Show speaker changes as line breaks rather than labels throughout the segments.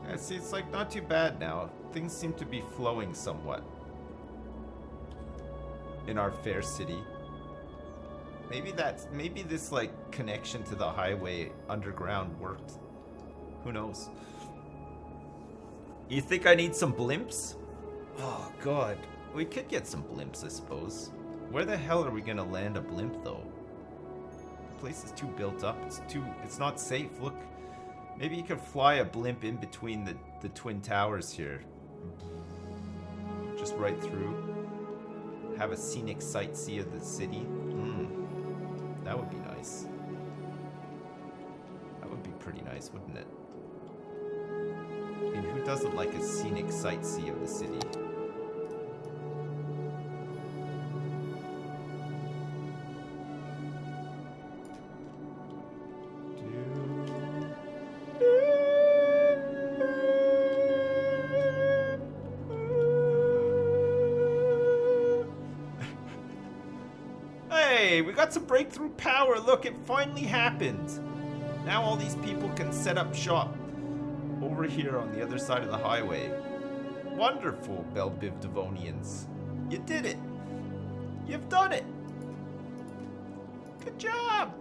Yeah, see, it's like not too bad now. Things seem to be flowing somewhat in our fair city. Maybe this like connection to the highway underground worked. Who knows? You think I need some blimps? Oh god, we could get some blimps, I suppose. Where the hell are we gonna land a blimp though? The place is too built up. It's not safe. Look, maybe you could fly a blimp in between the twin towers here. Just right through. Have a scenic sightsee of the city. That would be nice. That would be pretty nice, wouldn't it? I mean, who doesn't like a scenic sightsee of the city? We got some breakthrough power. Look, it finally happened. Now all these people can set up shop over here on the other side of the highway. Wonderful, Belbiv Devonians. You did it. You've done it. Good job.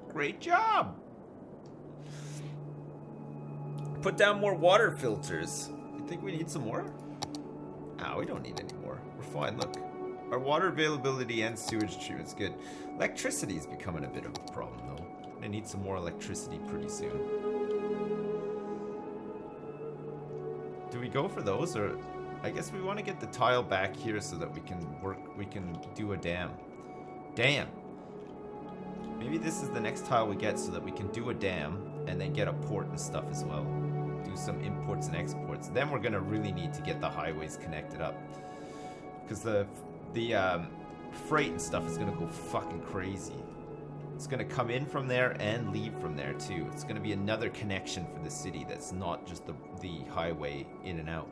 Great job. Put down more water filters. You think we need some more? Ah, we don't need any more. We're fine, look. Our water availability and sewage treatment's good. Electricity's becoming a bit of a problem, though. I need some more electricity pretty soon. Do we go for those, or I guess we want to get the tile back here so that we can do a dam. Dam. Maybe this is the next tile we get so that we can do a dam and then get a port and stuff as well. Do some imports and exports. Then we're gonna really need to get the highways connected up, because the freight and stuff is gonna go fucking crazy. It's gonna come in from there and leave from there too. It's gonna be another connection for the city that's not just the highway in and out.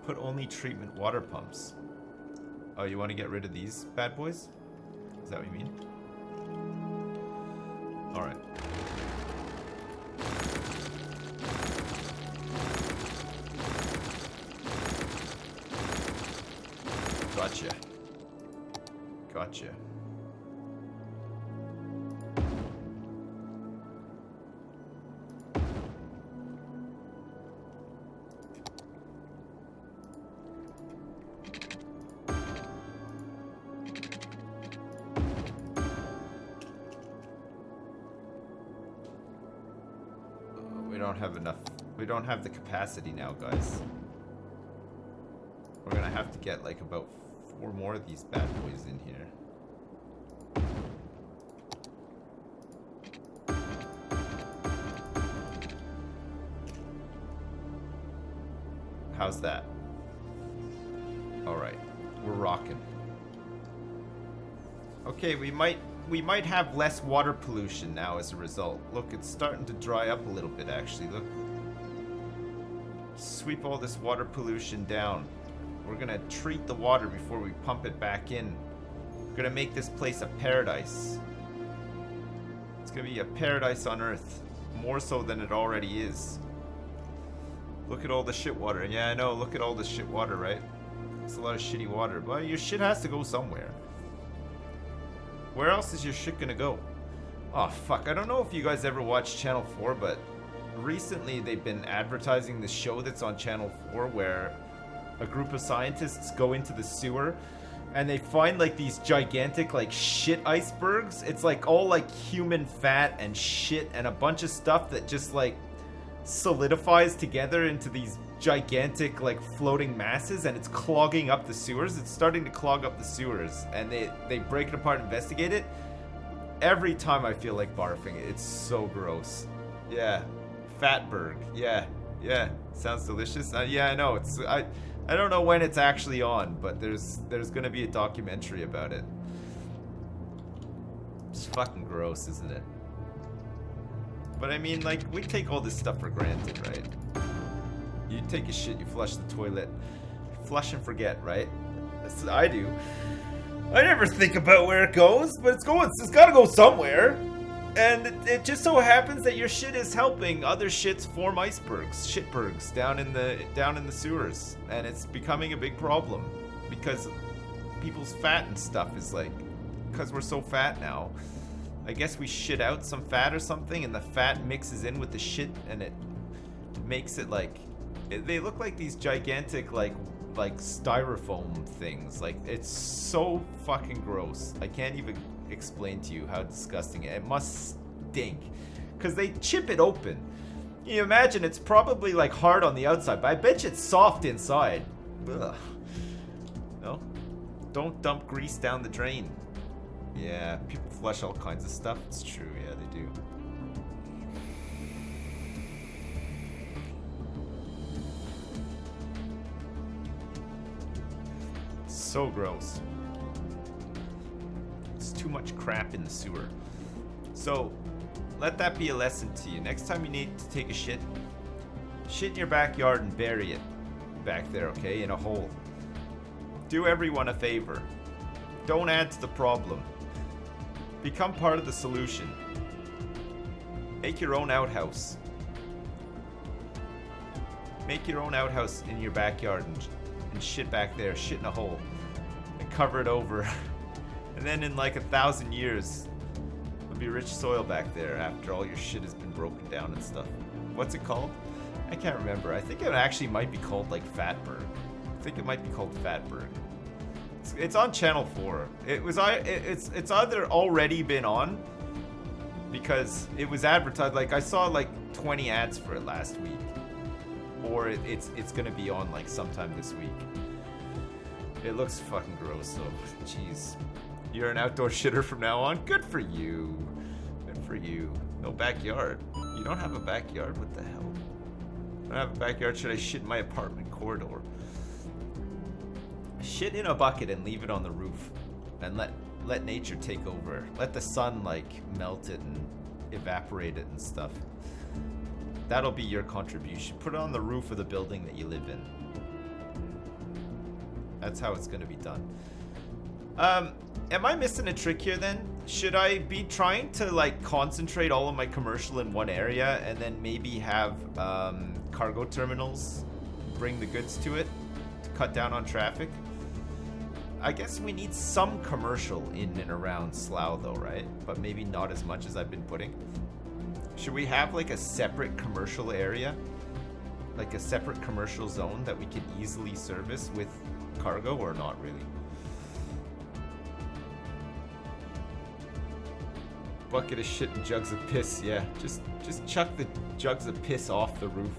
Put only treatment water pumps. Oh, you want to get rid of these bad boys? Is that what you mean? Alright. Gotcha. Gotcha. We don't have enough. We don't have the capacity now, guys. We're gonna have to get like about 4 more of these bad boys in here. How's that? Alright, we're rocking. Okay, we might have less water pollution now as a result. Look, it's starting to dry up a little bit actually, look. Sweep all this water pollution down. We're gonna treat the water before we pump it back in. We're gonna make this place a paradise. It's gonna be a paradise on Earth. More so than it already is. Look at all the shit water. Yeah, I know, look at all the shit water, right? It's a lot of shitty water. But your shit has to go somewhere. Where else is your shit gonna go? Oh, fuck. I don't know if you guys ever watched Channel 4, but recently they've been advertising the show that's on Channel 4 where a group of scientists go into the sewer and they find like these gigantic like shit icebergs. It's like all like human fat and shit and a bunch of stuff that just like solidifies together into these gigantic like floating masses, and it's clogging up the sewers. It's starting to clog up the sewers, and they break it apart and investigate it. Every time I feel like barfing. It's so gross. Yeah. Fatberg. Yeah. Sounds delicious. Yeah, I know. I don't know when it's actually on, but there's gonna be a documentary about it. It's fucking gross, isn't it? But I mean, like, we take all this stuff for granted, right? You take a shit, you flush the toilet, flush and forget, right? I do. I never think about where it goes, but it's got to go somewhere. And it just so happens that your shit is helping other shits form icebergs, shitbergs down in the sewers, and it's becoming a big problem because people's fat and stuff is like, because we're so fat now. I guess we shit out some fat or something, and the fat mixes in with the shit, and it makes it like, they look like these gigantic like styrofoam things. Like, it's so fucking gross. I can't even explain to you how disgusting it must stink, because they chip it open. You imagine it's probably like hard on the outside, but I bet you it's soft inside. Ugh. No, don't dump grease down the drain. Yeah, people flush all kinds of stuff. It's true, yeah, they do. So gross. It's too much crap in the sewer. So, let that be a lesson to you. Next time you need to take a shit in your backyard and bury it back there, okay, in a hole. Do everyone a favor. Don't add to the problem. Become part of the solution. Make your own outhouse. Make your own outhouse in your backyard and shit back there, shit in a hole, and cover it over. And then in like 1,000 years, there'll be rich soil back there after all your shit has been broken down and stuff. What's it called? I can't remember. I think it actually might be called like Fatberg. I think it might be called Fatberg. It's on Channel 4. It's either already been on, because it was advertised. Like, I saw like 20 ads for it last week, or it's gonna be on like sometime this week. It looks fucking gross though. Jeez, you're an outdoor shitter from now on. Good for you. Good for you. No backyard. You don't have a backyard? What the hell? I don't have a backyard. Should I shit in my apartment corridor? Shit in a bucket and leave it on the roof, and let nature take over. Let the sun like melt it and evaporate it and stuff. That'll be your contribution. Put it on the roof of the building that you live in. That's how it's gonna be done. Am I missing a trick here then? Should I be trying to like concentrate all of my commercial in one area and then maybe have cargo terminals bring the goods to it to cut down on traffic? I guess we need some commercial in and around Slough though, right? But maybe not as much as I've been putting. Should we have like a separate commercial area? Like a separate commercial zone that we can easily service with cargo, or not really? Bucket of shit and jugs of piss, yeah. Just chuck the jugs of piss off the roof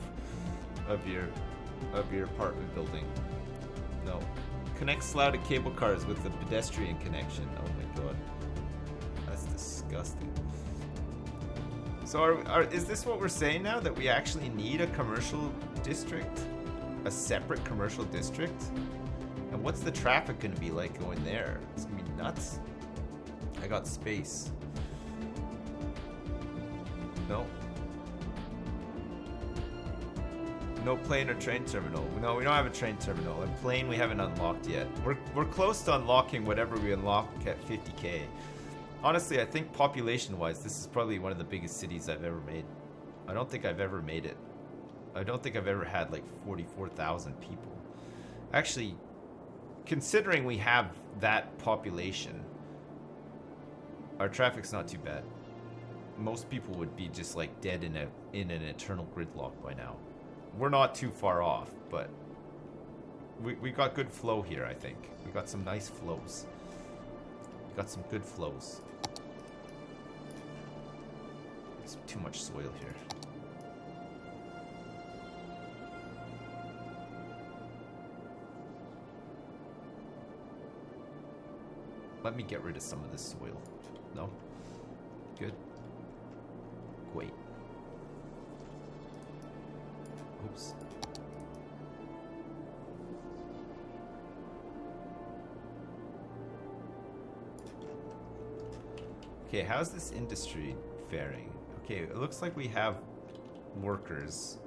of your apartment building. No. Connect Slough to cable cars with the pedestrian connection. Oh my god. That's disgusting. So is this what we're saying now? That we actually need a commercial district? A separate commercial district? And what's the traffic gonna be like going there? It's gonna be nuts. I got space. No. No plane or train terminal. No, we don't have a train terminal. A plane we haven't unlocked yet. We're close to unlocking whatever we unlock at 50k. Honestly, I think population-wise, this is probably one of the biggest cities I've ever made. I don't think I've ever made it. I don't think I've ever had like 44,000 people. Actually, considering we have that population, our traffic's not too bad. Most people would be just like dead in an eternal gridlock by now. We're not too far off, but we got good flow here, I think. We got some nice flows. We got some good flows. There's too much soil here. Let me get rid of some of this soil. No? Good. Wait. Oops. Okay, how's this industry faring? Okay, it looks like we have workers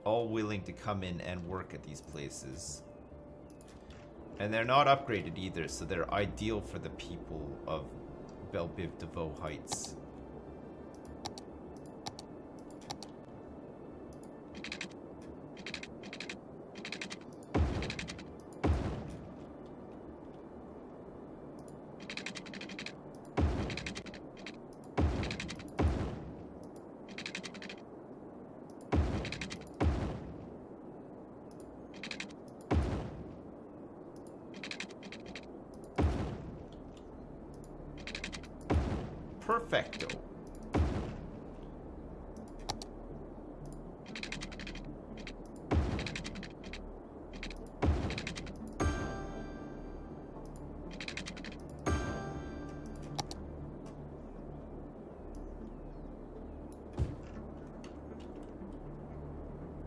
all willing to come in and work at these places. And they're not upgraded either, so they're ideal for the people of Belbiv DeVoe Heights. Perfecto.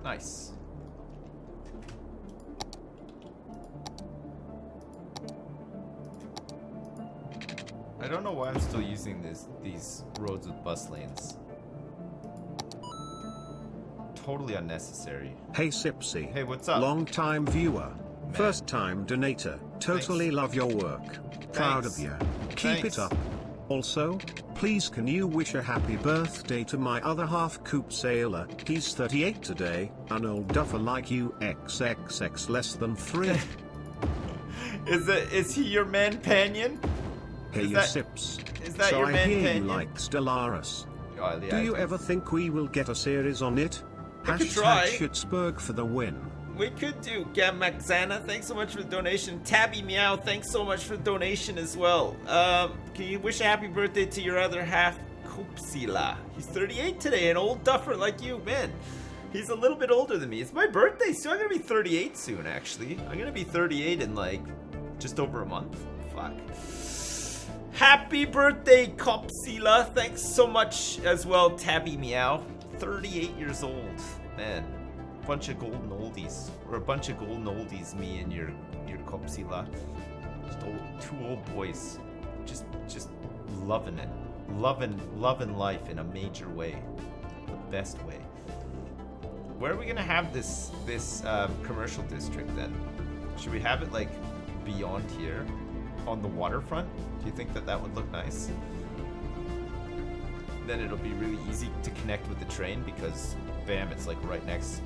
Nice. I don't know why I'm still using these roads with bus lanes. Totally unnecessary.
Hey Sipsy.
Hey, what's up?
Long time viewer.
Man.
First time donator. Totally
Thanks.
love your work. Proud of you. Keep
Thanks.
it up. Also, please can you wish a happy birthday to my other half Coop Sailor. He's 38 today, an old duffer like you XXX less than 3.
Is he your man-panion?
Hey
Is
you
that-
Sips.
Is that
So
your
I
man
hear you
Panion?
like Stellaris.
Oh, yeah,
Do
I
you ever think we will get a series on it?
I could try.
Schützberg for the win.
We could do. Gamaxana, thanks so much for the donation. Tabby Meow, thanks so much for the donation as well. Can you wish a happy birthday to your other half, Kupsila? He's 38 today, an old duffer like you, man. He's a little bit older than me. It's my birthday, so I'm gonna be 38 soon, actually. I'm gonna be 38 in like just over a month. Fuck. Happy birthday, Kopsila. Thanks so much as well, Tabby Meow. 38 years old. Man, bunch of golden oldies. Or a bunch of golden oldies, me and your Kopsila. Just two old boys. Just loving it. Loving life in a major way. The best way. Where are we gonna have this commercial district then? Should we have it like beyond here? On the waterfront? Do you think that would look nice? Then it'll be really easy to connect with the train because, bam, it's like right next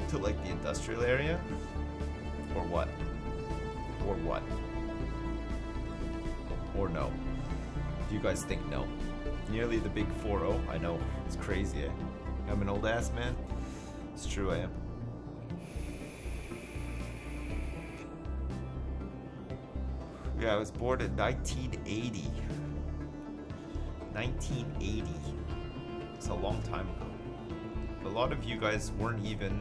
to like the industrial area. Or what? Or what? Or no? Do you guys think no? Nearly the big 4-0. I know, it's crazy, eh? I'm an old ass man. It's true, I am. Yeah, I was born in 1980. 1980. It's a long time ago. A lot of you guys weren't even...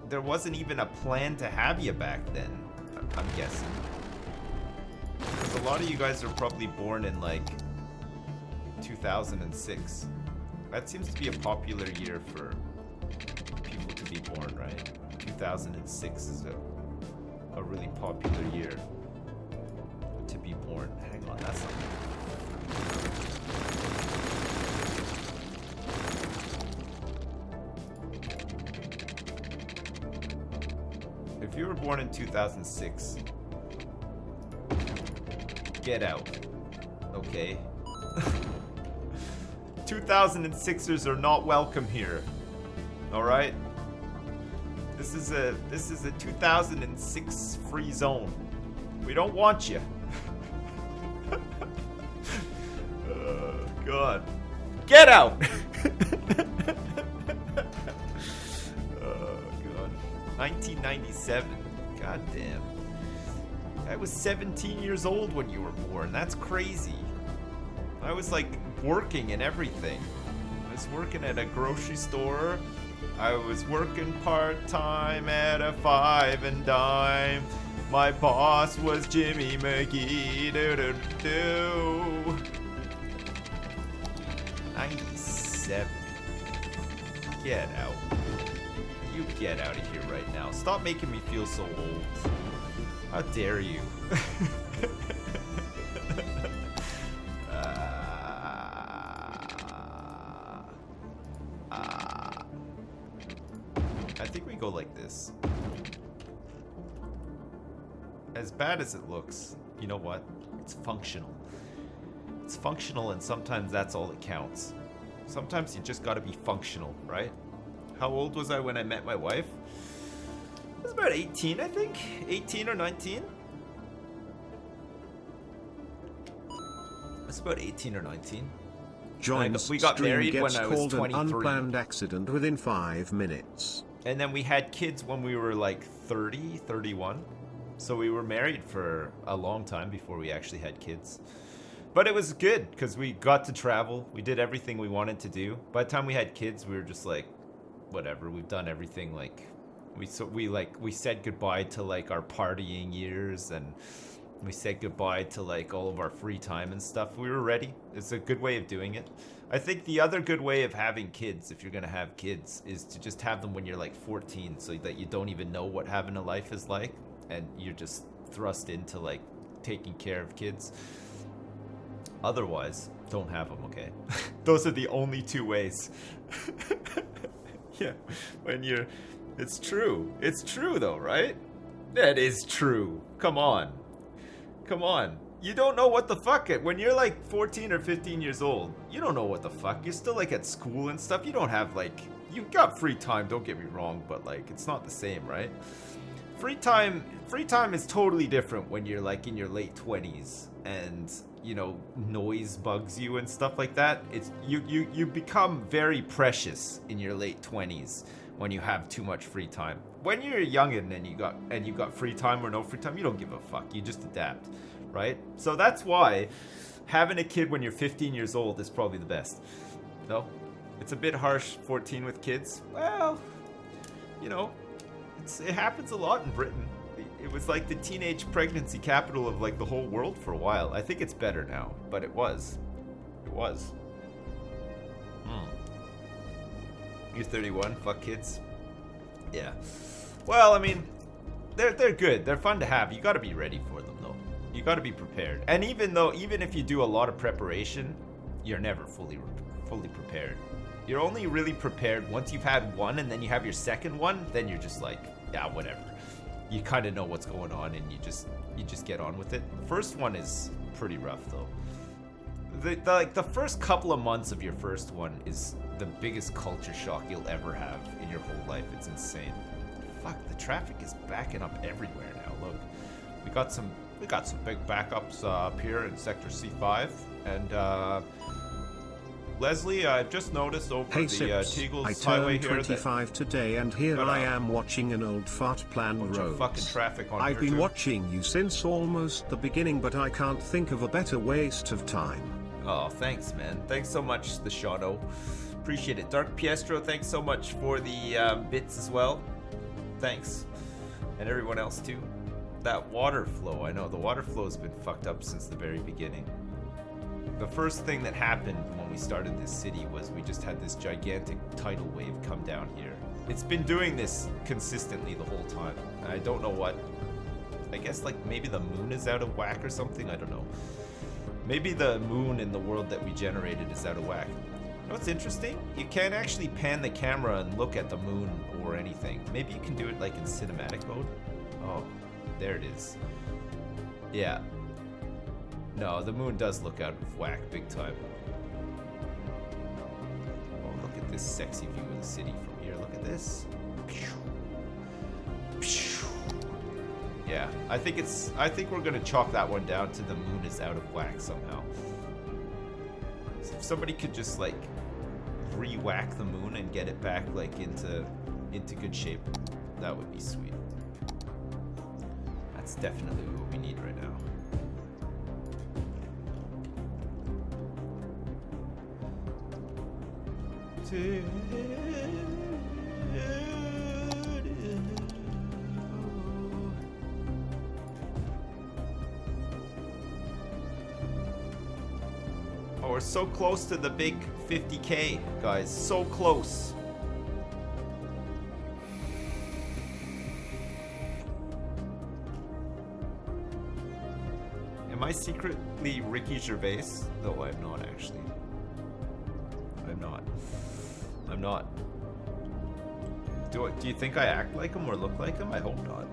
There wasn't even a plan to have you back then, I'm guessing. Because a lot of you guys are probably born in like 2006. That seems to be a popular year for people to be born, right? 2006 is a really popular year to be born. Hang on, that's not... If you were born in 2006, get out, okay? 2006ers are not welcome here, all right? This is a 2006 free zone. We don't want you. God. Get out! Oh, God. 1997. God damn. I was 17 years old when you were born. That's crazy. I was like working and everything. I was working at a grocery store. I was working part-time at a 5 and dime. My boss was Jimmy McGee. Do-do-do. 97. Get out. You get out of here right now. Stop making me feel so old. How dare you? I think we go like this. as bad as it looks, you know what? It's functional. It's functional, and sometimes that's all that counts. Sometimes you just gotta be functional, right? How old was I when I met my wife? I was about 18, I think. 18 or 19. I was about 18 or 19.
Join's
we got
stream
married
gets
when I was
called
23.
an unplanned accident within 5 minutes.
And then we had kids when we were like 30, 31. So we were married for a long time before we actually had kids. But it was good because we got to travel. We did everything we wanted to do. By the time we had kids, we were just like, whatever. We've done everything. Like, we said goodbye to like our partying years, and we said goodbye to like all of our free time and stuff. We were ready. It's a good way of doing it. I think the other good way of having kids, if you're gonna have kids, is to just have them when you're like 14, so that you don't even know what having a life is like, and you're just thrust into like taking care of kids. Otherwise, don't have them, okay? Those are the only two ways. Yeah, when you're... It's true. It's true, though, right? That is true. Come on. Come on. You don't know what the fuck... When you're, like, 14 or 15 years old, you don't know what the fuck. You're still, like, at school and stuff. You don't have, like... You've got free time, don't get me wrong, but, like, it's not the same, right? Free time is totally different when you're, like, in your late 20s and... you know, noise bugs you and stuff like that. It's you become very precious in your late 20s when you have too much free time. When you're a youngin' and you got free time or no free time, you don't give a fuck. You just adapt, right? So that's why having a kid when you're 15 years old is probably the best. No, it's a bit harsh, 14 with kids. Well, you know, it happens a lot in Britain. It was like the teenage pregnancy capital of like the whole world for a while. I think it's better now, but it was. It was. You're 31, fuck kids. Yeah. Well, I mean, they're good. They're fun to have. You got to be ready for them though. You got to be prepared. And even if you do a lot of preparation, you're never fully prepared. You're only really prepared once you've had one, and then you have your second one. Then you're just like, yeah, whatever. You kind of know what's going on, and you just get on with it. The first one is pretty rough though. The first couple of months of your first one is the biggest culture shock you'll ever have in your whole life. It's insane. Fuck, the traffic is backing up everywhere now. Look, we got some big backups up here in Sector C5, and Leslie, I've just noticed over
hey,
the Teagles
I
highway
turned
here
25 today, and here I am watching an old fart plan road.
Fucking traffic on
I've
here
been
too.
watching you since almost the beginning, but I can't think of a better waste of time.
Oh, thanks, man. Thanks so much, the Shadow. Appreciate it. Dark Piestro, thanks so much for the bits as well. Thanks. And everyone else too. That water flow, I know the water flow has been fucked up since the very beginning. The first thing that happened when we started this city was we just had this gigantic tidal wave come down here. It's been doing this consistently the whole time. I don't know what. I guess like maybe the moon is out of whack or something. I don't know. Maybe the moon in the world that we generated is out of whack. You know what's interesting? You can't actually pan the camera and look at the moon or anything. Maybe you can do it like in cinematic mode. Oh, there it is. Yeah. No, the moon does look out of whack big time. Oh, look at this sexy view of the city from here. Look at this. Yeah, I think we're gonna chalk that one down to the moon is out of whack somehow. So if somebody could just like re-whack the moon and get it back like into good shape, that would be sweet. That's definitely what we need right now. Oh, we're so close to the big 50K, guys. So close. Am I secretly Ricky Gervais? No, I'm not actually. I'm not. Do you think I act like him or look like him? I hope not.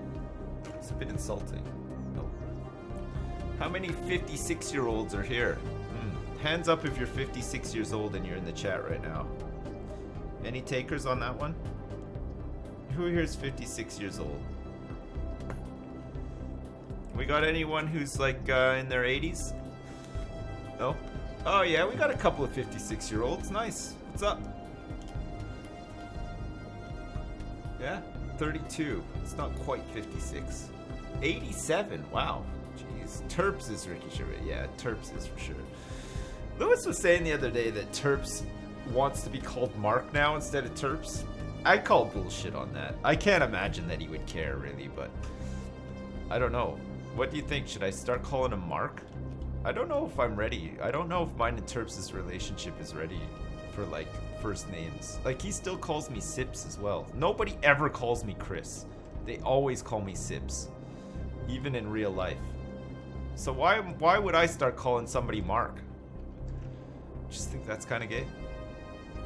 It's a bit insulting. No. How many 56-year-olds are here? Hands up if you're 56 years old and you're in the chat right now. Any takers on that one? Who here is 56 years old? We got anyone who's like in their 80s? No? Oh yeah, we got a couple of 56-year-olds. Nice. What's up? Yeah, 32. It's not quite 56. 87. Wow. Jeez. Terps is Ricky Gervais. Yeah, Terps is for sure. Lewis was saying the other day that Terps wants to be called Mark now instead of Terps. I call bullshit on that. I can't imagine that he would care really, but I don't know. What do you think? Should I start calling him Mark? I don't know if I'm ready. I don't know if mine and Terps' relationship is ready for like first names. Like he still calls me Sips as well. Nobody ever calls me Chris. They always call me Sips, even in real life. So why would I start calling somebody Mark? Just think that's kind of gay.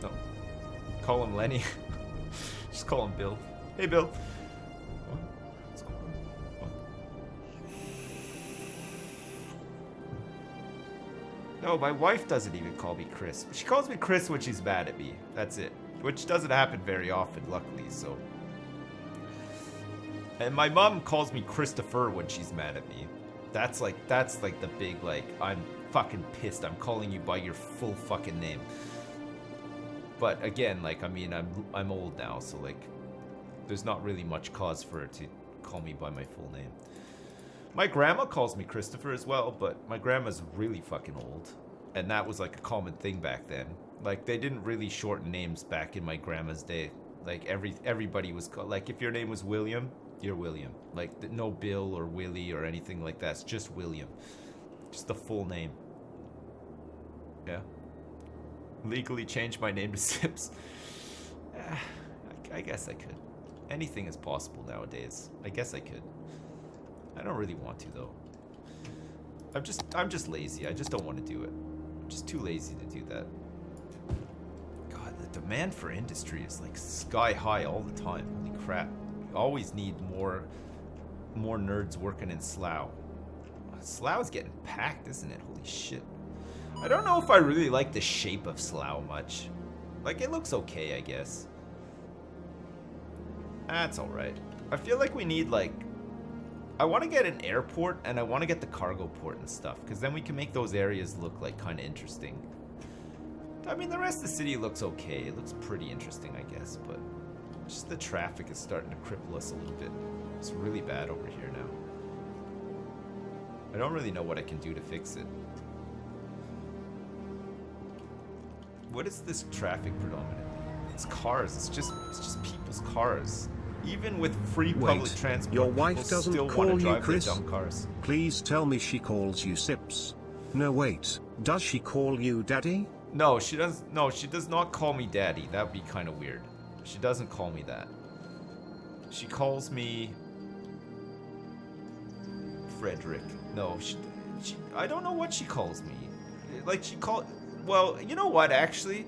No. Call him Lenny. Just call him Bill. Hey, Bill. What? What's going on? What? No, my wife doesn't even call me Chris. She calls me Chris when she's mad at me. That's it. Which doesn't happen very often, luckily, so. And my mom calls me Christopher when she's mad at me. That's like the big, like, I'm fucking pissed. I'm calling you by your full fucking name. But again, like, I mean, I'm old now, so like, there's not really much cause for her to call me by my full name. My grandma calls me Christopher as well, but my grandma's really fucking old, and that was like a common thing back then. Like, they didn't really shorten names back in my grandma's day. Like everybody was called, like, if your name was William, you're William. Like, no Bill or Willie or anything like that. It's just William. Just the full name. Yeah. Legally change my name to Sips. I guess I could. Anything is possible nowadays. I guess I could. I don't really want to though. I'm just lazy. I just don't want to do it. I'm just too lazy to do that. God, the demand for industry is like sky high all the time. Holy crap. We always need more nerds working in Slough. Slough's getting packed, isn't it? Holy shit. I don't know if I really like the shape of Slough much. Like, it looks okay, I guess. That's alright. I feel like we need, like... I want to get an airport, and I want to get the cargo port and stuff, because then we can make those areas look, like, kind of interesting. I mean, the rest of the city looks okay. It looks pretty interesting, I guess, but... just the traffic is starting to cripple us a little bit. It's really bad over here now. I don't really know what I can do to fix it. What is this traffic predominantly? It's cars. It's just people's cars. Even with free public transport,
your wife
people
doesn't
still
call
want to
you
drive
Chris?
their dumb cars.
Please tell me she calls you Sips. No, wait. Does she call you Daddy?
No, she does. No, she does not call me Daddy. That would be kind of weird. She doesn't call me that. She calls me Frederick. No, she I don't know what she calls me. Like, well, you know what, actually?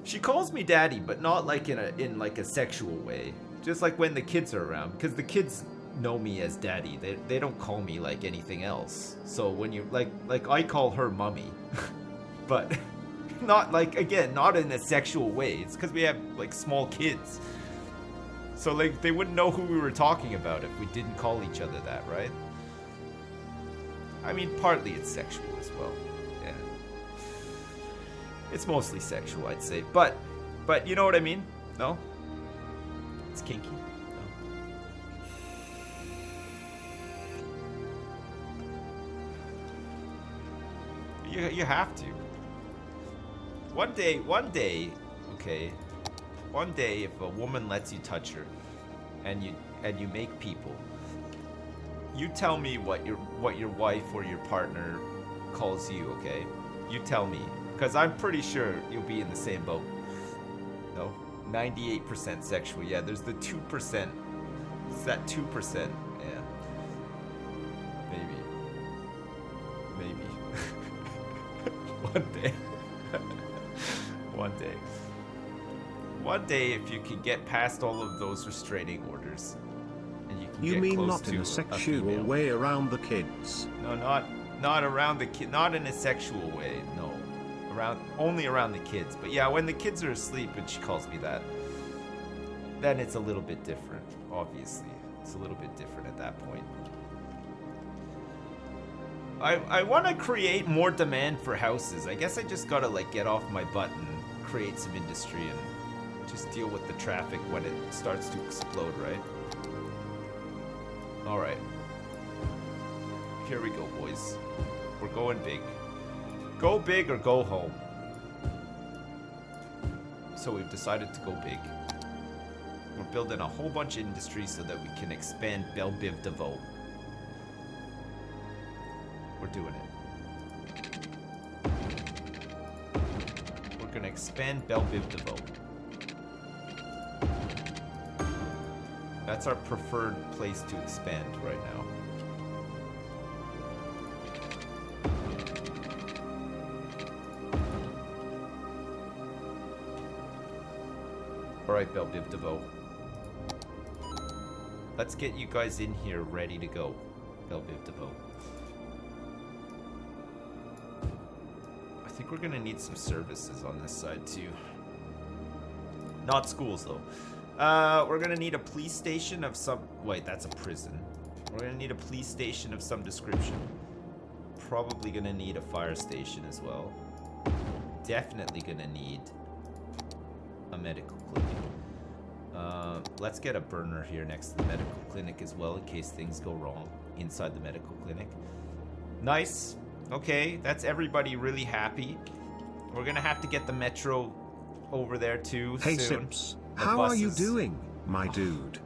She calls me Daddy, but not like in like a sexual way. Just like when the kids are around, because the kids know me as Daddy. They don't call me like anything else. So when you like I call her Mommy. But not like, again, not in a sexual way. It's because we have like small kids. So like they wouldn't know who we were talking about if we didn't call each other that, right? I mean, partly it's sexual as well. Yeah. It's mostly sexual, I'd say. But you know what I mean? No? It's kinky. No. You have to. One day, okay. One day, if a woman lets you touch her, and you make people, you tell me what your wife or your partner calls you, okay? You tell me, because I'm pretty sure you'll be in the same boat. No, 98% sexual. Yeah, there's the 2%. It's that 2%. Yeah, maybe. One day. One day, if you can get past all of those restraining orders, and you can
You
get
mean
close
not
to
in a sexual
female.
way around the kids?
No, not around the kid, not in a sexual way. No, only around the kids. But yeah, when the kids are asleep and she calls me that, then it's a little bit different. Obviously, it's a little bit different at that point. I want to create more demand for houses. I guess I just gotta like get off my butt and create some industry and just deal with the traffic when it starts to explode, right? All right. Here we go, boys. We're going big. Go big or go home. So we've decided to go big. We're building a whole bunch of industry so that we can expand Belbiv DeVoe. We're doing it. We're gonna expand Belbiv DeVoe. That's our preferred place to expand right now. Alright, Belbiv DeVoe. Let's get you guys in here ready to go. Belbiv DeVoe. I think we're gonna need some services on this side too. Not schools though. We're gonna need a police station of some... Wait, that's a prison. We're gonna need a police station of some description. Probably gonna need a fire station as well. Definitely gonna need a medical clinic. Let's get a burner here next to the medical clinic as well in case things go wrong inside the medical clinic. Nice. Okay, that's everybody really happy. We're gonna have to get the metro over there too
Hey
soon.
Sips,
The
how are you
buses.
doing, my dude?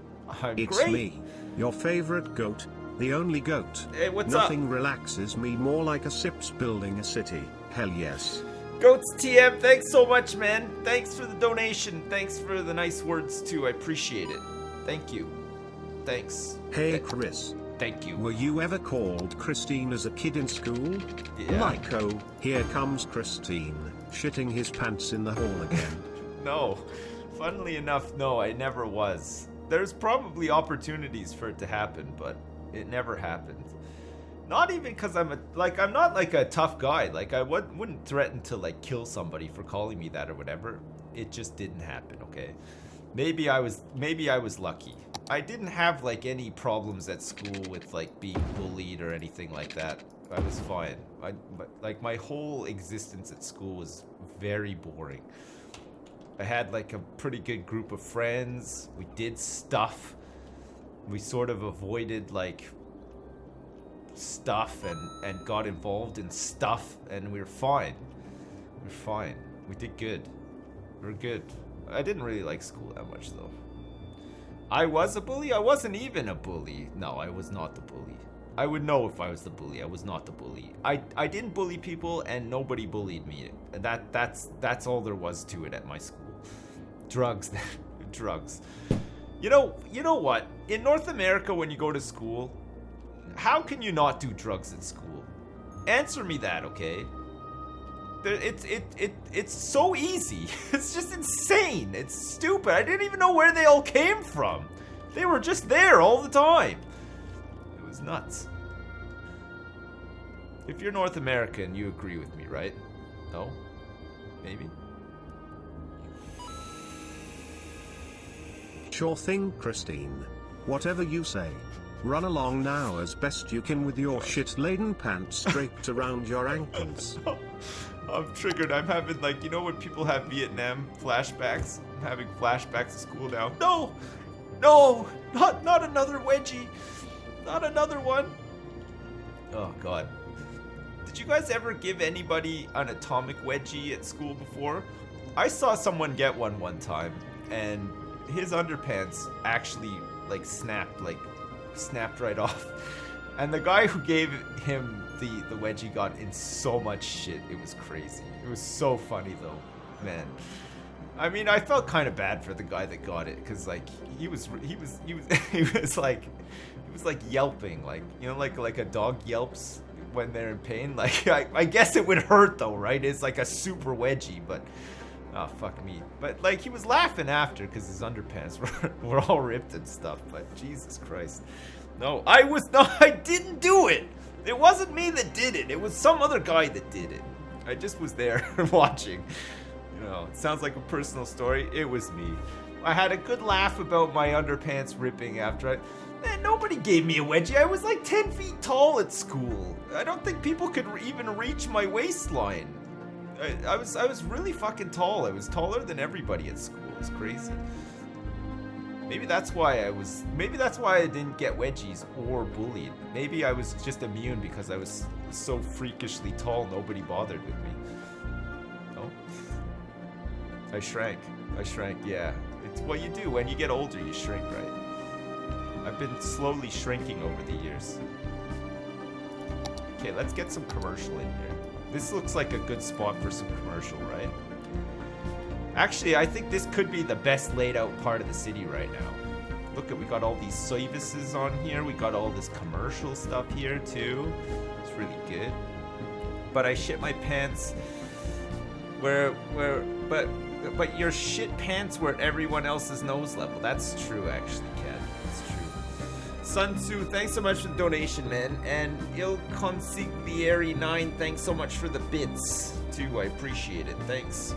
I'm
It's
great.
me, your favorite goat, the only goat.
Hey, what's
Nothing
up?
relaxes me more like a Sips building a city. Hell yes.
Goats TM, thanks so much, man. Thanks for the donation. Thanks for the nice words too. I appreciate it. Thank you. Thanks.
Hey Chris,
Thank you.
were you ever called Christine as a kid in school?
Yeah.
Like, oh, here comes Christine, shitting his pants in the hall again.
No. Funnily enough, no, I never was. There's probably opportunities for it to happen, but it never happened. Not even because I'm not like a tough guy. Like I wouldn't threaten to like kill somebody for calling me that or whatever. It just didn't happen, okay? Maybe I was lucky. I didn't have like any problems at school with like being bullied or anything like that. I was fine. Like my whole existence at school was very boring. I had like a pretty good group of friends. We did stuff. We sort of avoided like stuff and got involved in stuff, and we were fine. We're fine. We did good. We're good. I didn't really like school that much though. I was a bully? I wasn't even a bully. No, I was not the bully. I would know if I was the bully. I was not the bully. I didn't bully people and nobody bullied me. That's all there was to it at my school. Drugs. Drugs. You know what? In North America when you go to school, how can you not do drugs at school? Answer me that, okay? It's so easy. It's just insane. It's stupid. I didn't even know where they all came from. They were just there all the time. It was nuts. If you're North American, you agree with me, right? No? Maybe?
Sure thing, Christine. Whatever you say. Run along now as best you can with your shit-laden pants draped around your ankles.
I'm triggered. I'm having like, you know when people have Vietnam flashbacks? I'm having flashbacks to school now. No! No! Not another wedgie! Not another one! Oh god. Did you guys ever give anybody an atomic wedgie at school before? I saw someone get one time, and his underpants actually like snapped right off. And the guy who gave him the wedgie got in so much shit. It was crazy. It was so funny though, man. I mean, I felt kind of bad for the guy that got it, cause like he was like yelping, like, you know, like a dog yelps when they're in pain. Like I guess it would hurt though, right? It's like a super wedgie, but Oh, fuck me. But, like, he was laughing after because his underpants were all ripped and stuff. But, Jesus Christ. No, I didn't do it. It wasn't me that did it. It was some other guy that did it. I just was there watching. You know, it sounds like a personal story. It was me. I had a good laugh about my underpants ripping after Man, nobody gave me a wedgie. I was like 10 feet tall at school. I don't think people could even reach my waistline. I was really fucking tall. I was taller than everybody at school. It's crazy. Maybe that's why I didn't get wedgies or bullied. Maybe I was just immune because I was so freakishly tall nobody bothered with me. Oh. I shrank, yeah. It's what you do when you get older, you shrink, right? I've been slowly shrinking over the years. Okay, let's get some commercial in here. This looks like a good spot for some commercial, right? Actually, I think this could be the best laid out part of the city right now. Look, we got all these services on here. We got all this commercial stuff here too. It's really good. But I shit my pants but your shit pants were at everyone else's nose level. That's true, actually, Kat. That's true. Sun Tzu, thanks so much for the donation, man. And Il Consigliere 9, thanks so much for the bits too. I appreciate it. Thanks.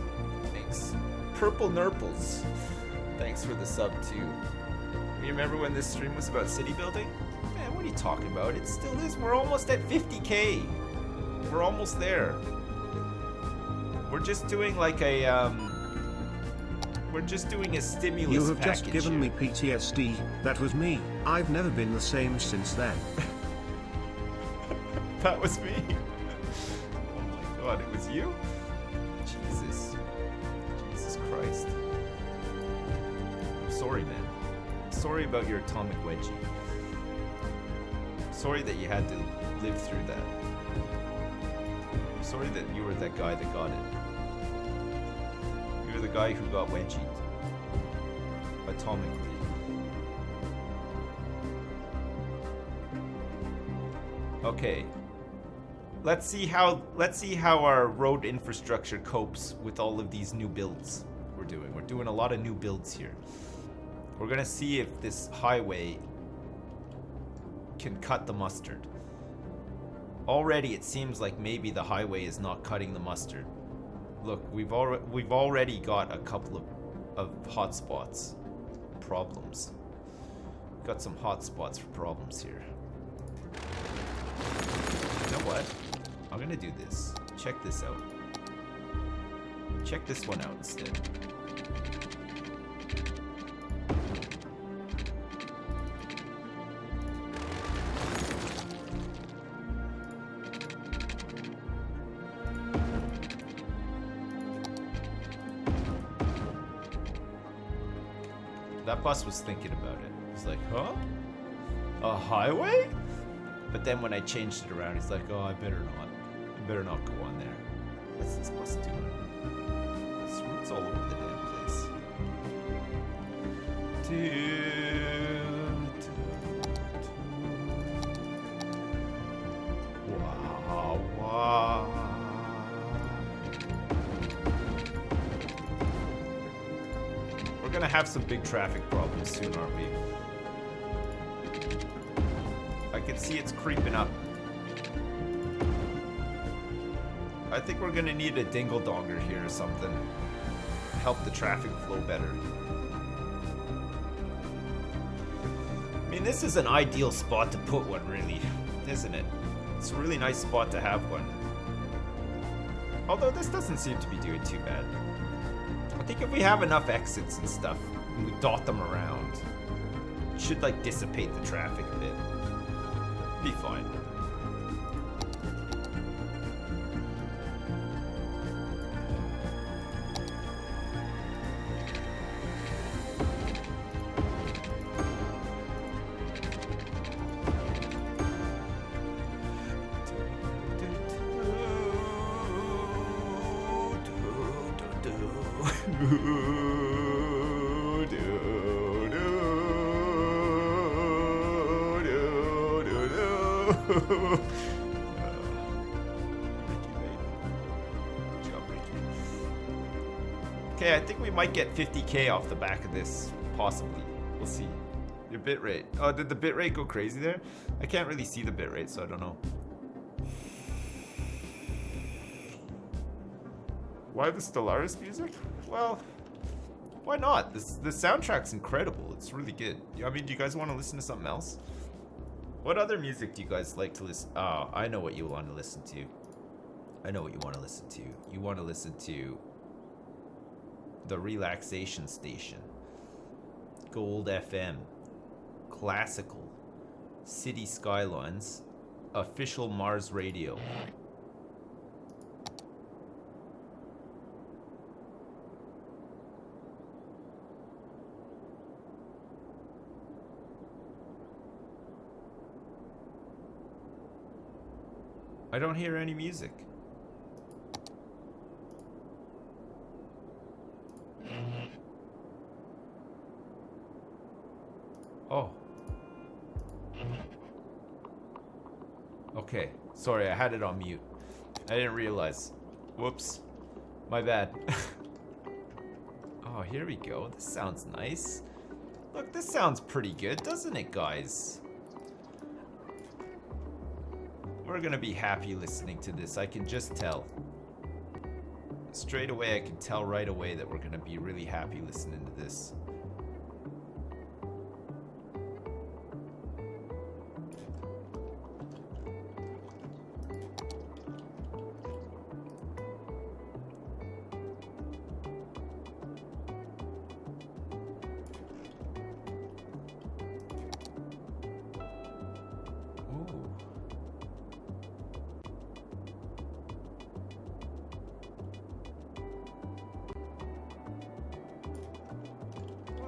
Purple Nurples, thanks for the sub too. You remember when this stream was about city building? Man, what are you talking about? It still is. We're almost at 50K. We're almost there. We're just doing like a stimulus
You have
package
just given
here.
me PTSD. That was me. I've never been the same since then.
That was me. Oh my god, it was you? Jesus Christ. I'm sorry, man. I'm sorry about your atomic wedgie. I'm sorry that you had to live through that. I'm sorry that you were that guy that got it. You were the guy who got wedgied. Atomically. Okay. Let's see how our road infrastructure copes with all of these new builds we're doing. We're doing a lot of new builds here. We're gonna see if this highway can cut the mustard. Already it seems like maybe the highway is not cutting the mustard. Look, we've already got a couple of hot spots. Problems. We've got some hot spots for problems here. You know what? I'm gonna do this. Check this out. Check this one out instead. That bus was thinking about it. He's like, huh? A highway? But then when I changed it around, he's like, oh, I better not go on there. What's this bus doing? This route's all over the damn place. Wow. We're gonna have some big traffic problems soon, aren't we? I can see it's creeping up. I think we're gonna need a dingle-donger here or something. Help the traffic flow better. I mean, this is an ideal spot to put one, really, isn't it? It's a really nice spot to have one. Although this doesn't seem to be doing too bad. I think if we have enough exits and stuff, and we dot them around, it should like dissipate the traffic a bit. Be fine. Okay, I think we might get 50k off the back of this. Possibly. We'll see. Your bitrate. Oh, did the bitrate go crazy there? I can't really see the bitrate, so I don't know. Why the Stellaris music? Well, why not? The soundtrack's incredible. It's really good. I mean, do you guys want to listen to something else? What other music do you guys like to listen? Oh, I know what you want to listen to. I know what you want to listen to. You want to listen to the relaxation station. Gold FM. Classical. Cities Skylines. Official Mars Radio. I don't hear any music. Oh. Okay. Sorry, I had it on mute. I didn't realize. Whoops. My bad. Oh, here we go. This sounds nice. Look, this sounds pretty good, doesn't it, guys? We're gonna be happy listening to this. I can just tell. Straight away, I can tell right away that we're gonna be really happy listening to this.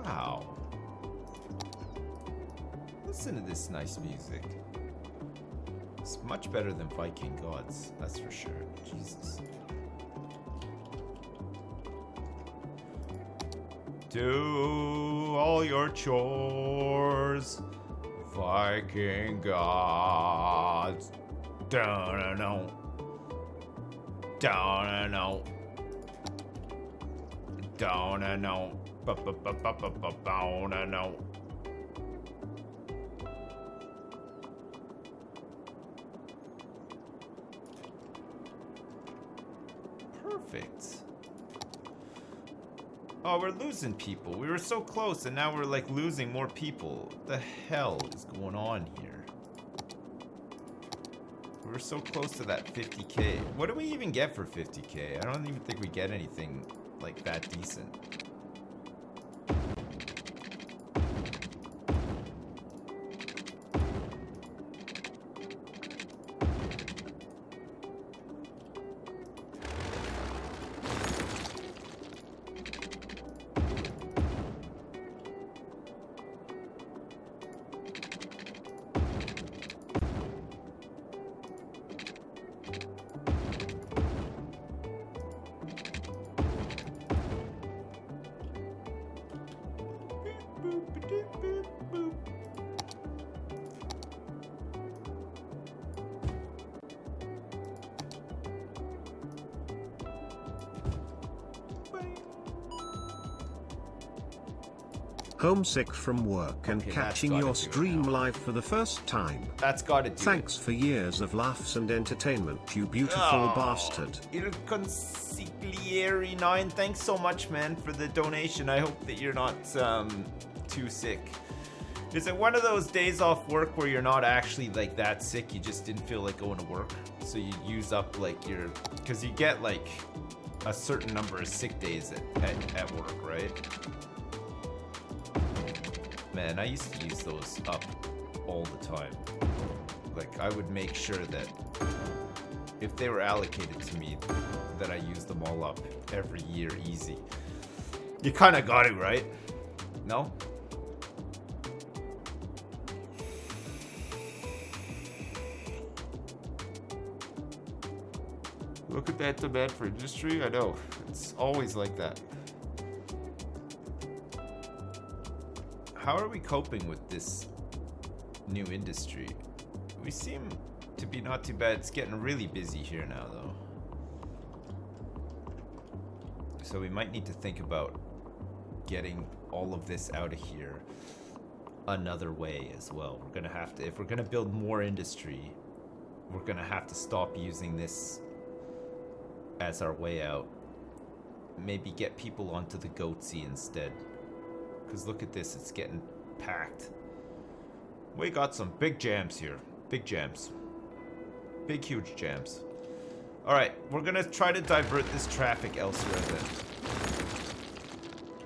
Wow. Listen to this nice music. It's much better than Viking Gods, that's for sure. Jesus. Do all your chores, Viking Gods. Down-a-no. Down-a-no. Down-a-no. Ba-ba-ba-ba-ba-ba-down-a-no. Perfect. Oh, we're losing people. We were so close and now we're like losing more people. What the hell is going on here? We were so close to that 50k. What do we even get for 50k? I don't even think we get anything like that decent.
Homesick from work and
Okay,
catching
that's
your
gotta do it
stream
now.
live for the first time.
That's gotta do
Thanks for years of laughs and entertainment, you beautiful
Oh,
bastard.
Il Consigliere 9, thanks so much, man, for the donation. I hope that you're not too sick. Is it one of those days off work where you're not actually like that sick, you just didn't feel like going to work? So you use up like your, because you get like a certain number of sick days at work, right? Man, I used to use those up all the time. Like, I would make sure that if they were allocated to me, that I use them all up every year easy. You kind of got it, right? No? Look at that demand for industry. I know. It's always like that. How are we coping with this new industry? We seem to be not too bad. It's getting really busy here now, though. So we might need to think about getting all of this out of here another way as well. We're gonna have to, if we're gonna build more industry, we're gonna have to stop using this as our way out. Maybe get people onto the goatsy instead. Because look at this, it's getting packed. We got some big jams here. Big jams. Big, huge jams. Alright, we're gonna try to divert this traffic elsewhere then.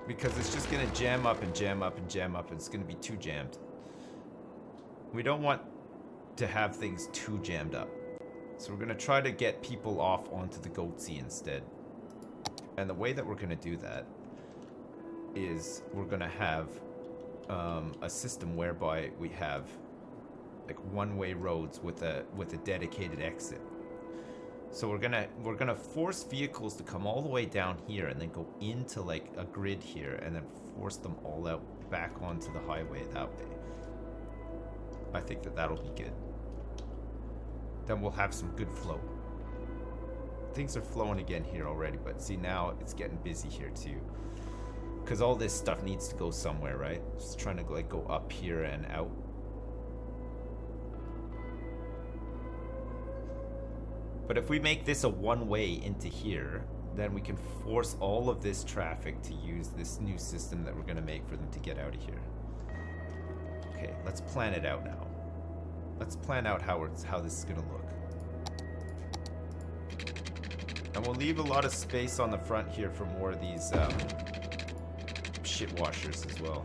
Because it's just gonna jam up and jam up and jam up, and it's gonna be too jammed. We don't want to have things too jammed up. So we're gonna try to get people off onto the goatsy instead. And the way that we're gonna do that is we're gonna have a system whereby we have like one-way roads with a dedicated exit. So we're gonna force vehicles to come all the way down here and then go into like a grid here and then force them all out back onto the highway that way. I think that that'll be good. Then we'll have some good flow. Things are flowing again here already, but see now it's getting busy here too. Because all this stuff needs to go somewhere, right? Just trying to like go up here and out. But if we make this a one-way into here, then we can force all of this traffic to use this new system that we're going to make for them to get out of here. Okay, let's plan it out now. Let's plan out how this is going to look. And we'll leave a lot of space on the front here for more of these shit washers as well.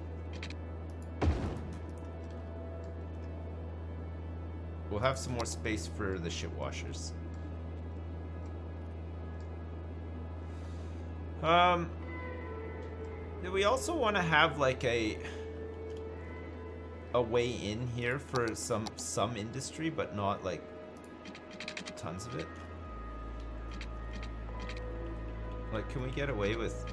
We'll have some more space for the shit washers. We also want to have like a way in here for some industry, but not like tons of it. Like, can we get away with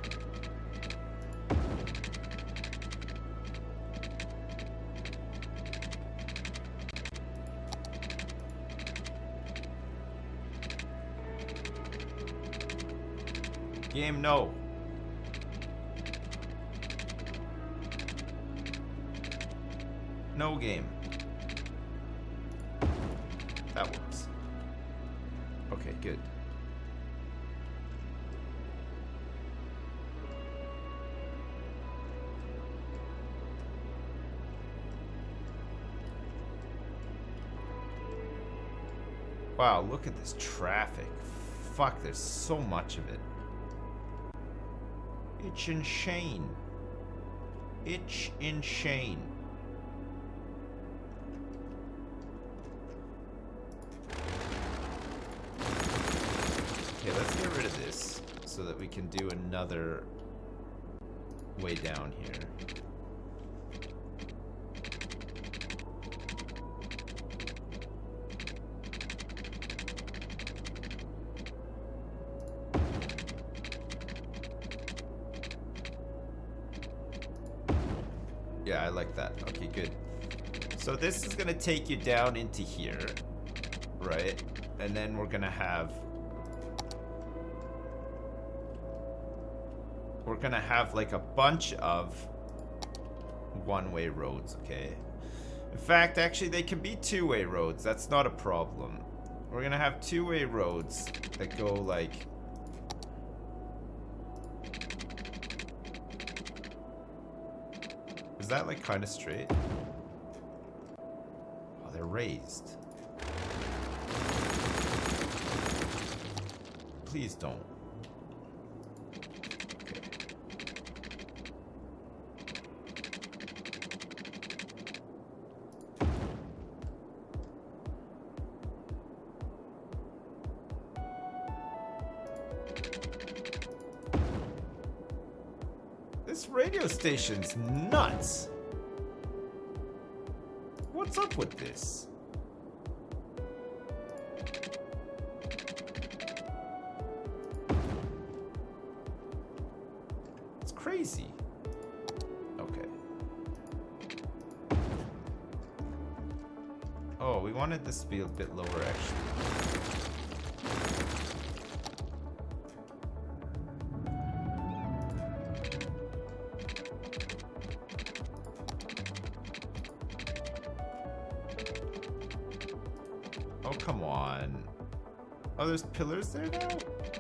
game? No. No game. That works. Okay, good. Wow, look at this traffic. Fuck, there's so much of it. It's insane. It's insane. Okay, let's get rid of this so that we can do another way down here. Yeah, I like that. Okay, good. So this is gonna take you down into here, right? And then we're gonna have like a bunch of one-way roads, okay? In fact, actually, they can be two-way roads. That's not a problem. We're gonna have two-way roads that go like... Is that like kind of straight? Oh, they're raised. Please don't. Okay. This radio station's nuts. What's up with this? It's crazy. Okay. Oh, we wanted this to be a bit lower, actually. come on. Oh, there's pillars there now?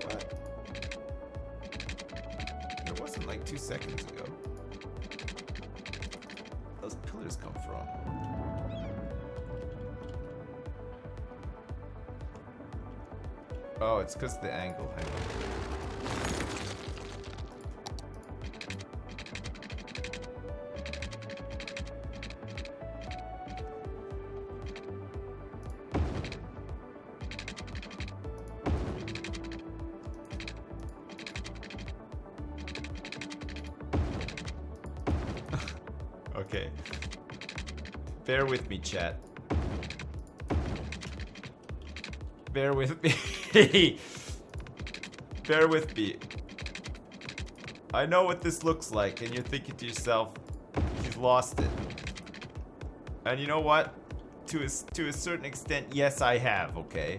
What? There wasn't like 2 seconds ago. Where those pillars come from? Oh, it's because the angle. Hang on. Okay. Bear with me, chat. Bear with me. Bear with me. I know what this looks like, and you're thinking to yourself, he's lost it. And you know what? To a certain extent, yes, I have, okay?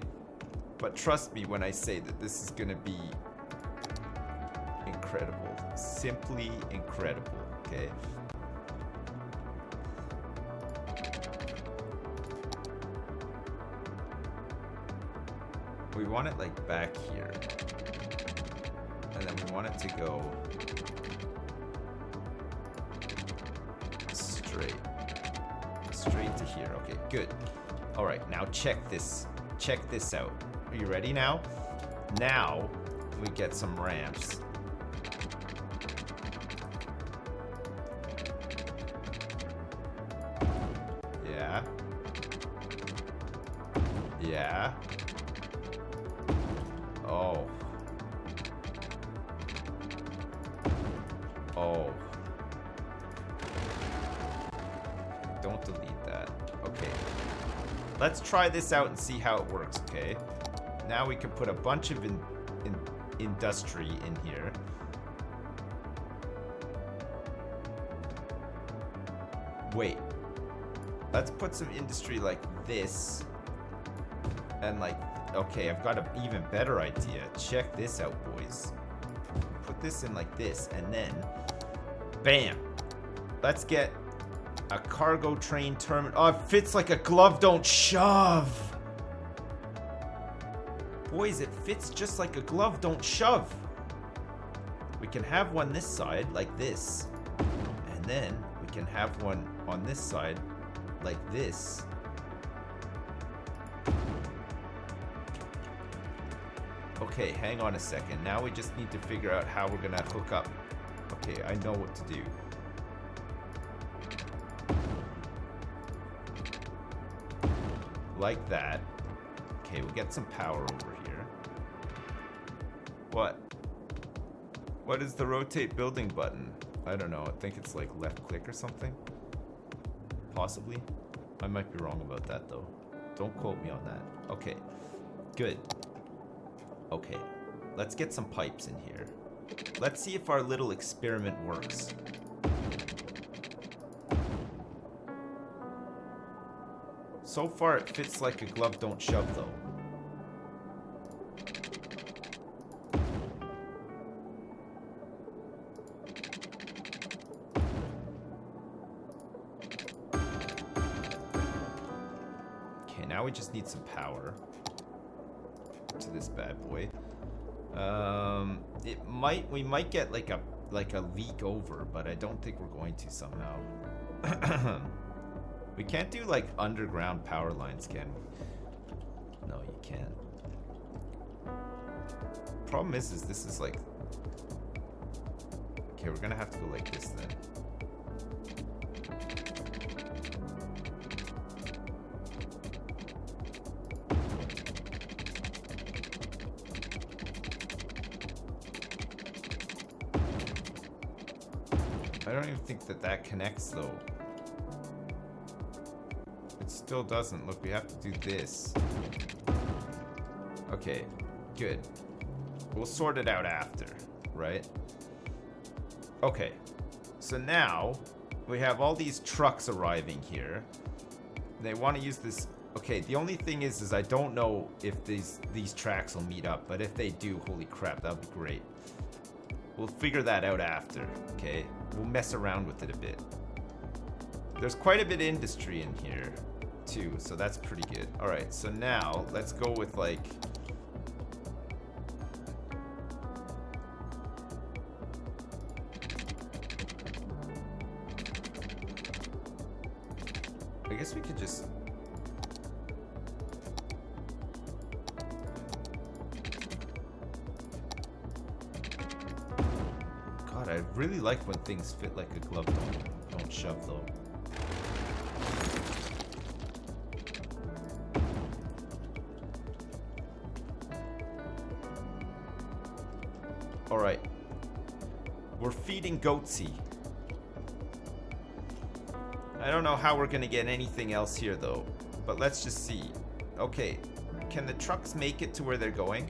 But trust me when I say that this is gonna be incredible. Simply incredible, okay? We want it like back here. And then we want it to go straight. Straight to here. Okay, good. All right, now check this. Check this out. Are you ready now? Now we get some ramps. Yeah. Yeah. Oh. Oh. Don't delete that. Okay. Let's try this out and see how it works, okay? Now we can put a bunch of industry in here. Wait. Let's put some industry like this. And like, okay, I've got an even better idea. Check this out, boys. Put this in like this, and then, bam. Let's get a cargo train terminal. Oh, it fits like a glove, don't shove. Boys, it fits just like a glove, don't shove. We can have one this side, like this. And then we can have one on this side, like this. Okay, hang on a second. Now we just need to figure out how we're gonna hook up. Okay, I know what to do. Like that. Okay, we get some power over here. What? What is the rotate building button? I don't know. I think it's like left click or something. Possibly. I might be wrong about that though. Don't quote me on that. Okay, good. Okay, let's get some pipes in here. Let's see if our little experiment works. So far, it fits like a glove, don't shove, though. Okay, now we just need some power to this bad boy. We might get like a leak over, but I don't think we're going to somehow. We can't do like underground power lines, can we? No, you can't. Problem is this is like... Okay, we're gonna have to go like this then. I don't even think that connects though. It still doesn't. Look, we have to do this. Okay, good. We'll sort it out after, right? Okay, so now we have all these trucks arriving here. They want to use this. Okay, the only thing is I don't know if these tracks will meet up, but if they do, holy crap, that'll be great. We'll figure that out after, okay? We'll mess around with it a bit. There's quite a bit of industry in here. too, so that's pretty good. All right, so now let's go with like. I guess we could just. God, I really like when things fit like a glove. Don't shove though. All right, we're feeding Goatsy. I don't know how we're gonna get anything else here though, but let's just see. Okay, can the trucks make it to where they're going?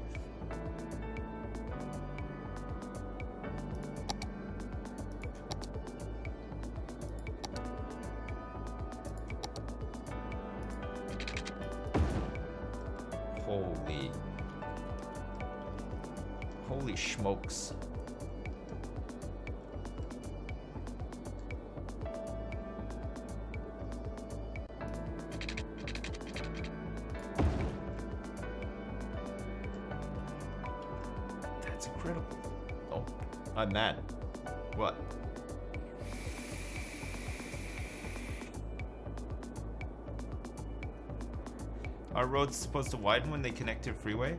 Holy smokes. That's incredible. Oh, I'm mad. What? Are roads supposed to widen when they connect to a freeway?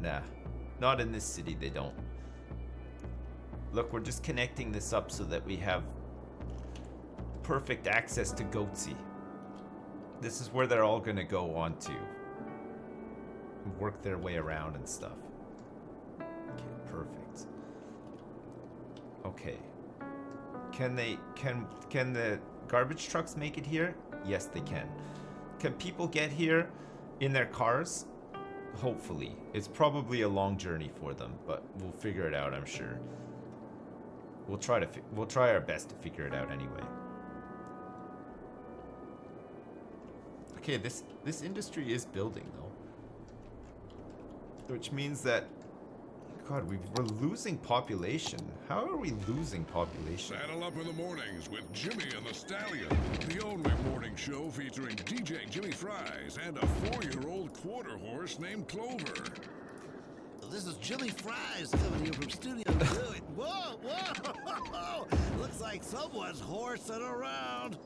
Nah, not in this city they don't. Look, we're just connecting this up so that we have perfect access to Goatsy. This is where they're all gonna go on to. Work their way around and stuff. Okay, perfect. Okay. Can the garbage trucks make it here? Yes, they can. Can people get here in their cars? Hopefully. It's probably a long journey for them, but we'll figure it out, I'm sure. We'll try our best to figure it out anyway. Okay, this industry is building though. Which means that God, we're losing population. How are we losing population?
Saddle up in the mornings with Jimmy and the Stallion, the only morning show featuring DJ Jimmy Fries and a 4-year-old quarter horse named Clover.
This is Jimmy Fries coming here from Studio 2. Whoa, whoa! Looks like someone's horsing around.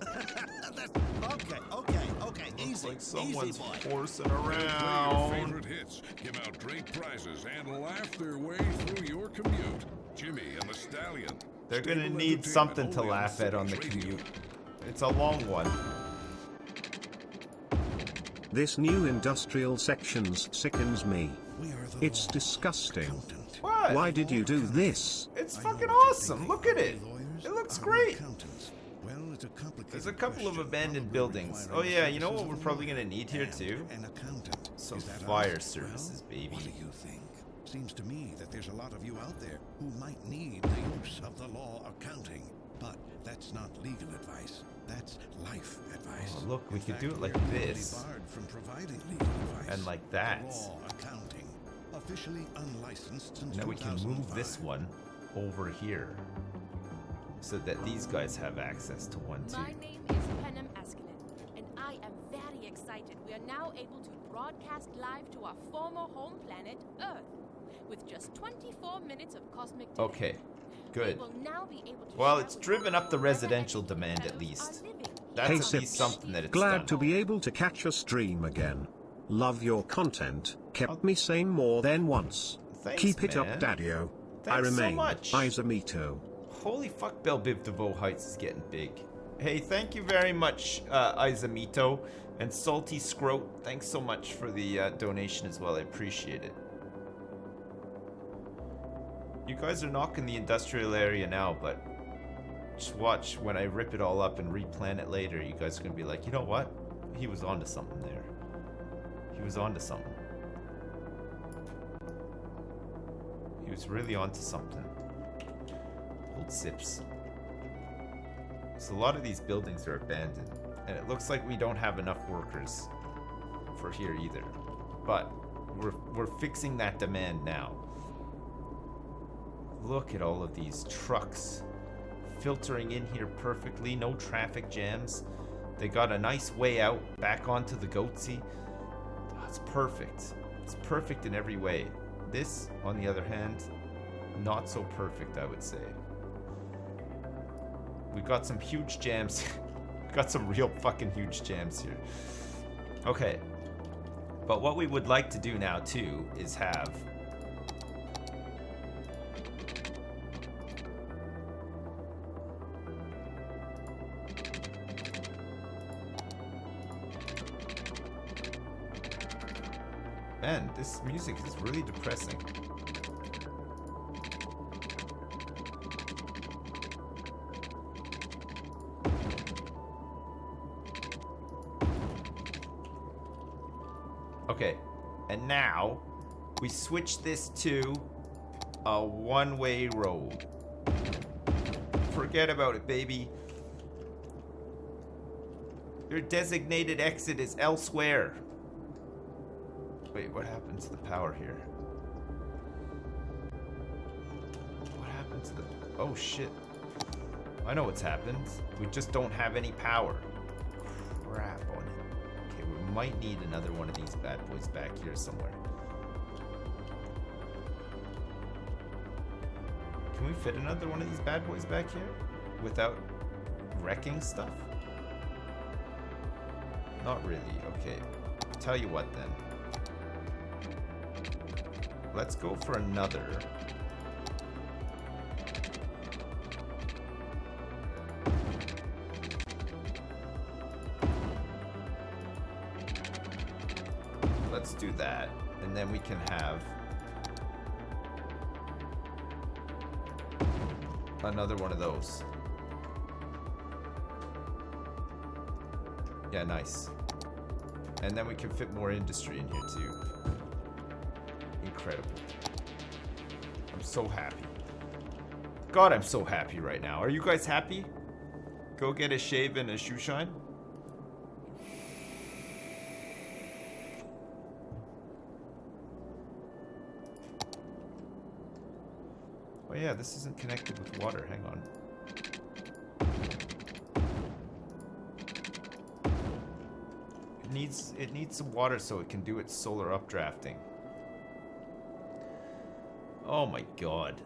Okay. Easy,
like someone's
easy, boy.
horsing
Play your
around.
favorite hits, give out great prizes, and laugh their way through your commute. Jimmy and the Stallion.
They're gonna
Stable
need
entertainment
something to
only on
laugh at on the
Cities Radio.
commute. It's a long one.
This new industrial sections sickens me.
We are the
It's
law.
disgusting.
Accountant.
What?
Why did you do this?
It's
I
fucking
know what you
awesome.
think.
Look at
Are
it.
we lawyers?
It looks
Are we
great.
accountants? Well, it's a complicated
There's a couple of
question,
abandoned
probably
buildings. Oh
requiring
yeah, you know
services
what we're
of a
probably
lawyer
gonna need here
and
too?
An accountant.
Some
Is that
fire
us?
services,
Well,
baby.
What do you think? Seems to me that there's a lot of you out there who might need the use of the law accounting. But that's not legal advice. That's life advice.
Oh, look, we
In
could
fact,
do it like
we're legally
this.
barred from providing legal advice.
And like that.
Law accounting, officially unlicensed since
Now we can move
2005.
this one over here so that these guys have access to one too.
My name is Penem Askinen, and I am very excited. We are now able to broadcast live to our former home planet, Earth, with just 24 minutes of cosmic delay.
Okay, good.
We will now be able to
Well,
share
it's
with
driven
you
up the
how
residential
fellow
demand at
fellows
least.
are living.
That's
Hey,
at least
Sips.
something that it's
Glad
done.
to be able to catch a stream again. Love your content. Kept me sane more than once.
Thanks,
Keep it
man.
up, Daddy-o. I
Thanks so
remain
much.
Izamito.
Holy fuck, Belle Biv DeVoe Heights is getting big. Hey, thank you very much, Izamito. And Salty Scroat, thanks so much for the donation as well. I appreciate it. You guys are knocking the industrial area now, but just watch when I rip it all up and replan it later. You guys are going to be like, you know what? He was onto something there. He was onto something. He was really onto something. Old Sips. So a lot of these buildings are abandoned, and it looks like we don't have enough workers for here either. But we're fixing that demand now. Look at all of these trucks filtering in here perfectly, no traffic jams. They got a nice way out back onto the Goatsy. That's perfect. It's perfect in every way. This, on the other hand, not so perfect, I would say. We've got some huge jams. We've got some real fucking huge jams here. Okay. But what we would like to do now, too, is have... Man, this music is really depressing. Okay, and now we switch this to a one-way road. Forget about it, baby. Your designated exit is elsewhere. Wait, what happened to the power here? What happened to the... Oh, shit. I know what's happened. We just don't have any power. Crap on it. Okay, we might need another one of these bad boys back here somewhere. Can we fit another one of these bad boys back here? Without wrecking stuff? Not really. Okay. Tell you what, then. Let's go for another. Let's do that. And then we can have another one of those. Yeah, nice. And then we can fit more industry in here too. Incredible. I'm so happy. God, I'm so happy right now. Are you guys happy? Go get a shave and a shoe shine. Oh yeah, this isn't connected with water. Hang on. It needs some water so it can do its solar updrafting. Oh my god.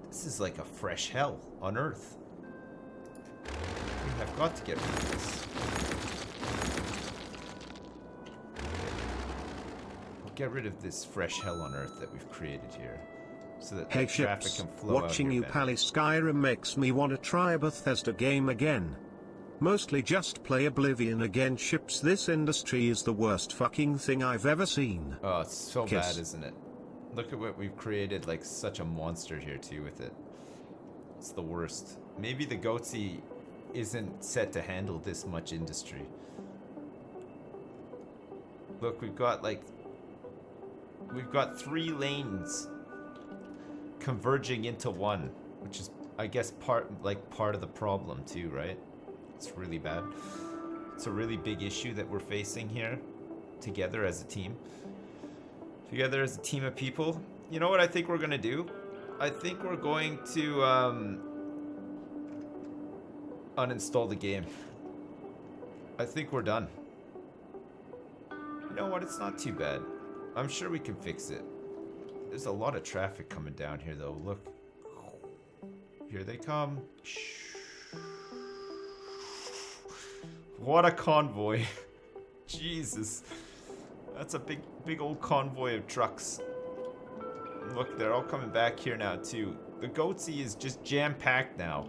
This is like a fresh hell on Earth. I've got to get rid of this. We'll get rid of this fresh hell on Earth that we've created here. So that
Hey
the traffic
ships,
can flow
watching
out
you
here
pally Skyrim makes me want to try a Bethesda game again. Mostly just play Oblivion again ships. This industry is the worst fucking thing I've ever seen.
Oh, it's so
Kiss.
bad, isn't it? Look at what we've created, like such a monster here too with it. It's the worst. Maybe the Goatsy isn't set to handle this much industry. Look, we've got 3 lanes converging into one, which is, I guess, part of the problem too, right? It's really bad. It's a really big issue that we're facing here together as a team. Together as a team of people. You know what I think we're gonna do? I think we're going to uninstall the game. I think we're done. You know what? It's not too bad. I'm sure we can fix it. There's a lot of traffic coming down here though. Look. Here they come. Shh. What a convoy. Jesus. That's a big old convoy of trucks. Look, they're all coming back here now too. The Goatsy is just jam-packed now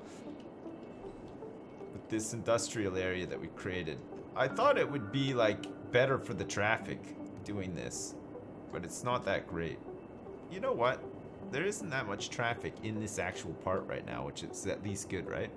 with this industrial area that we created. I thought it would be like better for the traffic doing this, but it's not that great. You know what? There isn't that much traffic in this actual part right now, which is at least good, right?